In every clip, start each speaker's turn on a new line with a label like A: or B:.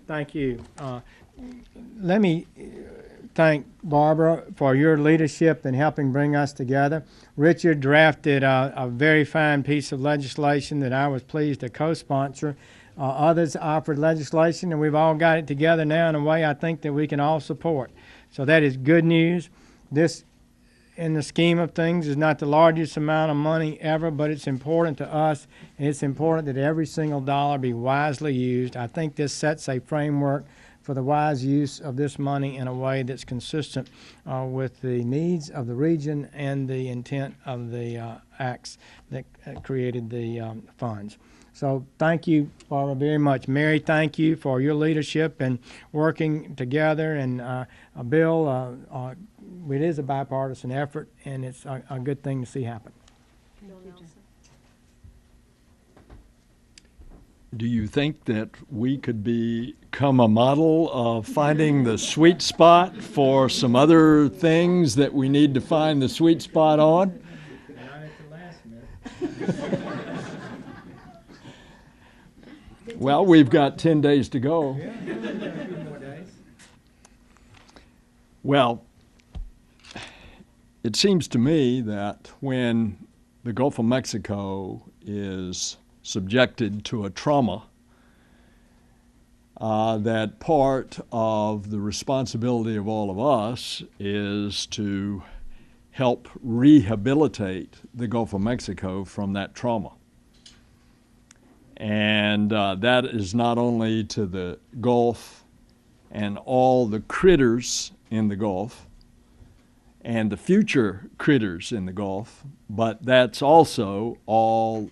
A: Thank you. Let me thank Barbara for your leadership in helping bring us together. Richard drafted a very fine piece of legislation that I was pleased to co-sponsor. Others offered legislation, and we've all got it together now in a way I think that we can all support. So that is good news. This, in the scheme of things, is not the largest amount of money ever, but it's important to us, and it's important that every single dollar be wisely used. I think this sets a framework for the wise use of this money in a way that's consistent with the needs of the region and the intent of the acts that created the funds. So thank you, Barbara, very much. Mary, thank you for your leadership and working together. And Bill, it is a bipartisan effort, and it's a good thing to see happen.
B: Do you think that we could become a model of finding the sweet spot for some other things that we need to find the sweet spot on?
A: Not at the last minute.
B: Well, we've got 10 days to go.
A: Yeah, a few more days.
B: Well, it seems to me that when the Gulf of Mexico is subjected to a trauma, that part of the responsibility of all of us is to help rehabilitate the Gulf of Mexico from that trauma. And that is not only to the Gulf and all the critters in the Gulf and the future critters in the Gulf, but that's also all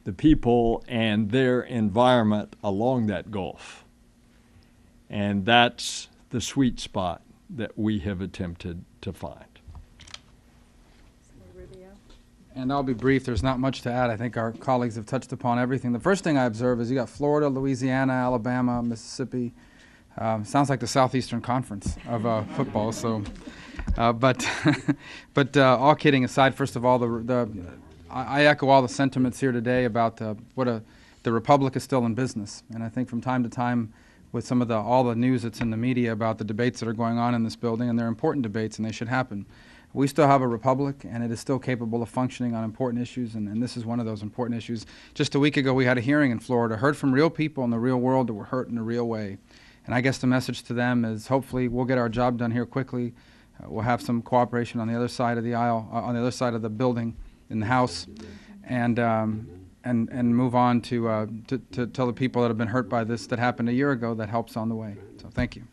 B: the people and their environment along that Gulf. And that's the sweet spot that we have attempted to find.
C: And I'll be brief. There's not much to add. I think our colleagues have touched upon everything. The first thing I observe is you got Florida, Louisiana, Alabama, Mississippi. Sounds like the Southeastern Conference of football. So, but all kidding aside, first of all, I echo all the sentiments here today about the Republic is still in business. And I think from time to time, with some of all the news that's in the media about the debates that are going on in this building, and they're important debates and they should happen. We still have a republic, and it is still capable of functioning on important issues, and this is one of those important issues. Just a week ago, we had a hearing in Florida, heard from real people in the real world that were hurt in a real way. And I guess the message to them is hopefully we'll get our job done here quickly. We'll have some cooperation on the other side of the aisle, on the other side of the building in the House, and move on to tell the people that have been hurt by this that happened a year ago that help's on the way. So thank you.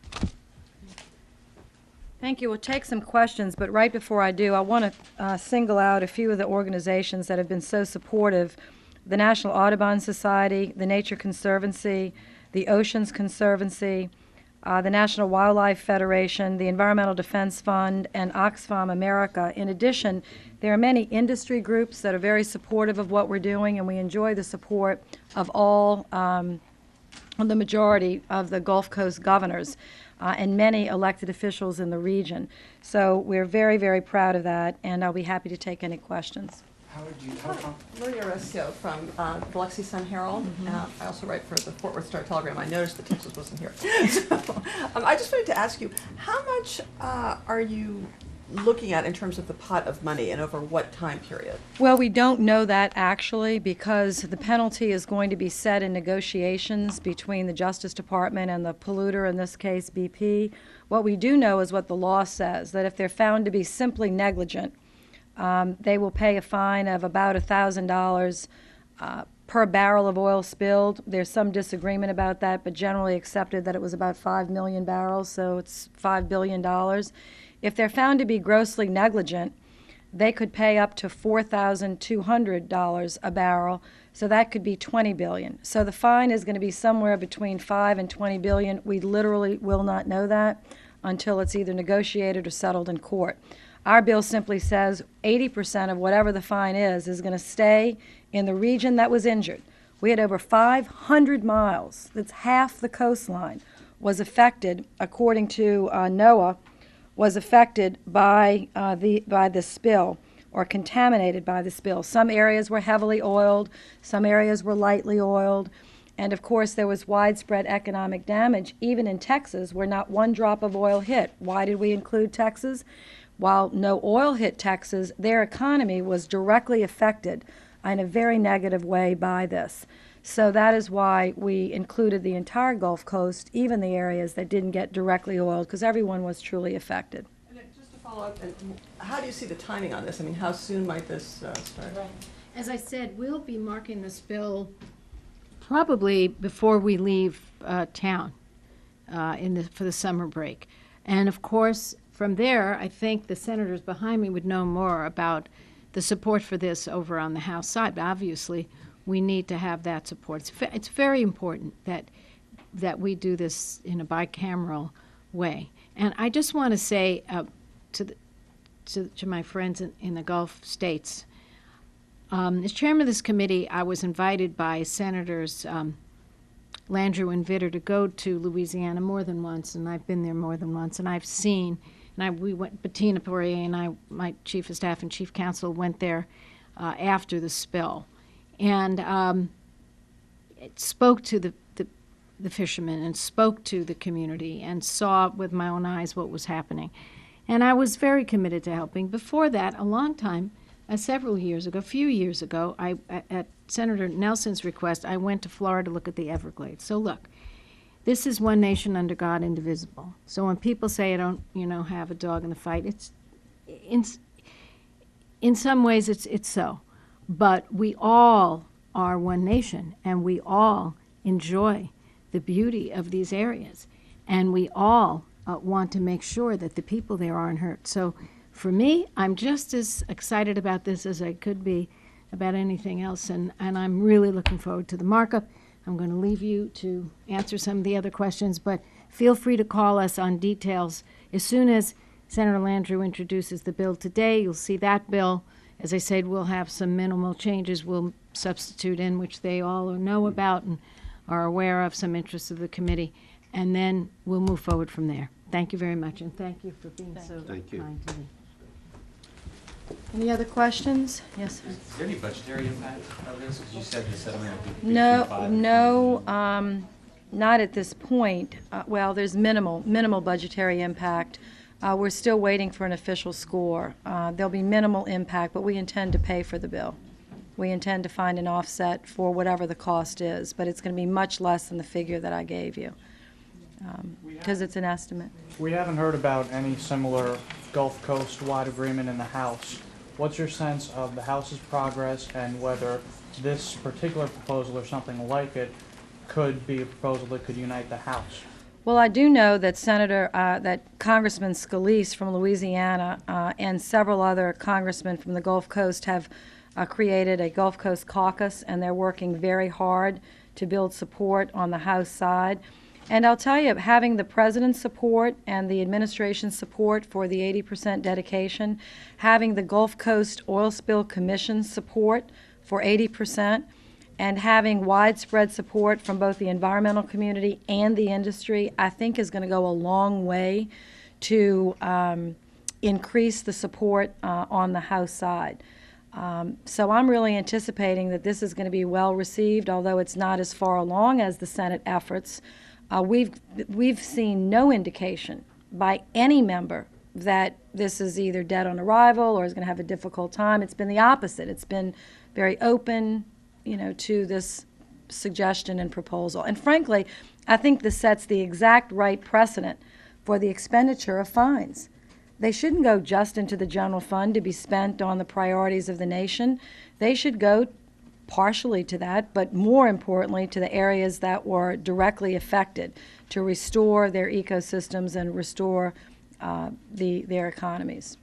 D: Thank you. We'll take some questions, but right before I do, I want to single out a few of the organizations that have been so supportive. The National Audubon Society, the Nature Conservancy, the Oceans Conservancy, the National Wildlife Federation, the Environmental Defense Fund, and Oxfam America. In addition, there are many industry groups that are very supportive of what we're doing, and we enjoy the support of all, the majority of the Gulf Coast governors. And many elected officials in the region. So we're very, very proud of that, and I'll be happy to take any questions.
E: Maria Resco from the Biloxi Sun Herald. I also write for the Fort Worth Star-Telegram. I noticed that Texas wasn't here. So, I just wanted to ask you, how much are you looking at in terms of the pot of money and over what time period?
D: Well, we don't know that actually because the penalty is going to be set in negotiations between the Justice Department and the polluter, in this case BP. What we do know is what the law says, that if they're found to be simply negligent, they will pay a fine of about $1,000 per barrel of oil spilled. There's some disagreement about that, but generally accepted that it was about 5 million barrels, so it's $5 billion. If they're found to be grossly negligent, they could pay up to $4,200 a barrel, so that could be $20 billion. So the fine is going to be somewhere between $5 and $20 billion. We literally will not know that until it's either negotiated or settled in court. Our bill simply says 80% of whatever the fine is going to stay in the region that was injured. We had over 500 miles, that's half the coastline, was affected, according to NOAA, was affected by the spill or contaminated by the spill. Some areas were heavily oiled, some areas were lightly oiled, And of course, there was widespread economic damage, even in Texas, where not one drop of oil hit. Why did we include Texas? While no oil hit Texas, their economy was directly affected in a very negative way by this. So that is why we included the entire Gulf Coast, even the areas that didn't get directly oiled, because everyone was truly affected.
E: And then just to follow up, and how do you see the timing on this? I mean, how soon might this start?
F: As I said, we'll be marking this bill probably before we leave town for the summer break. And of course, from there, I think the senators behind me would know more about the support for this over on the House side. But obviously, we need to have that support. It's very important that we do this in a bicameral way. And I just want to say to my friends in the Gulf states, as chairman of this committee, I was invited by Senators Landrieu and Vitter to go to Louisiana more than once, and I've been there more than once, and I've seen. We went. Bettina Poirier and I, my chief of staff and chief counsel, went there after the spill, and it spoke to the fishermen and spoke to the community and saw with my own eyes what was happening, and I was very committed to helping. Before that, a long time. A few years ago, at Senator Nelson's request, I went to Florida to look at the Everglades. So look, this is one nation under God, indivisible. So when people say I don't, have a dog in the fight, it's in some ways it's so. But we all are one nation, and we all enjoy the beauty of these areas, and we all want to make sure that the people there aren't hurt. So. For me, I'm just as excited about this as I could be about anything else, and I'm really looking forward to the markup. I'm going to leave you to answer some of the other questions, but feel free to call us on details. As soon as Senator Landrieu introduces the bill today, you'll see that bill. As I said, we'll have some minimal changes we'll substitute in, which they all know about and are aware of, some interests of the committee, and then we'll move forward from there. Thank you very much, and thank you for being so kind to me.
D: Any other questions? Yes, sir.
G: Is there any budgetary impact of this? Because you said the settlement would be
D: No,
G: 2.5.
D: no, not at this point. Well, there's minimal budgetary impact. We're still waiting for an official score. There'll be minimal impact, but we intend to pay for the bill. We intend to find an offset for whatever the cost is, but it's going to be much less than the figure that I gave you, because it's an estimate.
H: We haven't heard about any similar Gulf Coast-wide agreement in the House. What's your sense of the House's progress and whether this particular proposal or something like it could be a proposal that could unite the House?
D: Well, I do know that that Congressman Scalise from Louisiana and several other congressmen from the Gulf Coast have created a Gulf Coast caucus, and they're working very hard to build support on the House side. And I'll tell you, having the president's support and the administration's support for the 80% dedication, having the Gulf Coast Oil Spill Commission's support for 80%, and having widespread support from both the environmental community and the industry, I think is going to go a long way to increase the support on the House side. So I'm really anticipating that this is going to be well received, although it's not as far along as the Senate efforts. We've seen no indication by any member that this is either dead on arrival or is going to have a difficult time. It's been the opposite. It's been very open, to this suggestion and proposal. And frankly, I think this sets the exact right precedent for the expenditure of fines. They shouldn't go just into the general fund to be spent on the priorities of the nation. They should go partially to that, but more importantly to the areas that were directly affected, to restore their ecosystems and restore their economies.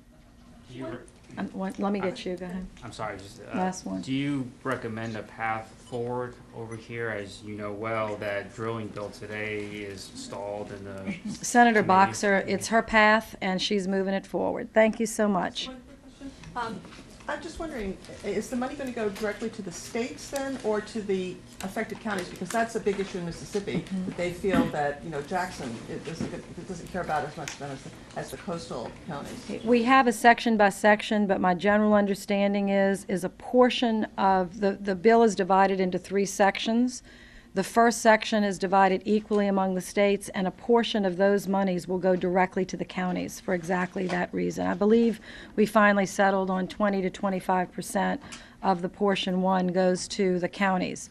D: Let me get you, go ahead.
G: I'm sorry, just
D: Last one.
G: Do you recommend a path forward over here? As you know well, that drilling bill today is stalled in the
D: Senator
G: committee.
D: Boxer, it's her path, and she's moving it forward. Thank you so much.
E: One quick question. I'm just wondering, is the money going to go directly to the states then, or to the affected counties? Because that's a big issue in Mississippi. They feel that, Jackson, it doesn't care about as much then as the coastal counties.
D: We have a section by section, but my general understanding is a portion of, the bill is divided into 3 sections. The first section is divided equally among the states, and a portion of those monies will go directly to the counties for exactly that reason. I believe we finally settled on 20 to 25% of the portion one goes to the counties.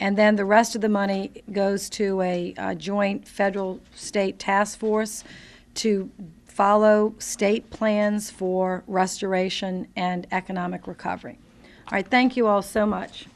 D: And then the rest of the money goes to a joint federal-state task force to follow state plans for restoration and economic recovery. All right, thank you all so much.